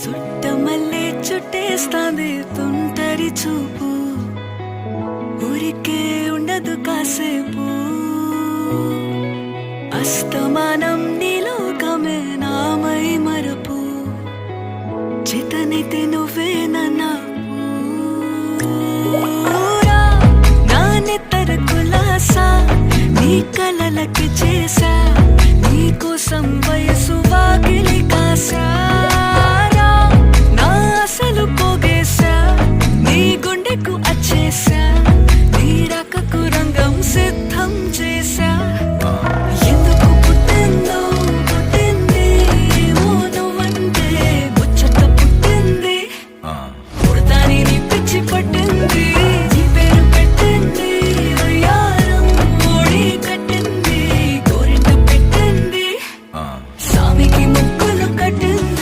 చుట్టమల్లే చుట్టేస్తాంది తుంటరి చూపు, ఊరికే ఉండదు కాసేపు. అస్తమానం నీలోకమే నామై మరపు, చేతనైతే నువ్వే నన్నా నా నెత్తర కులాసా నీ కలలకి చేసా, నీ కోసం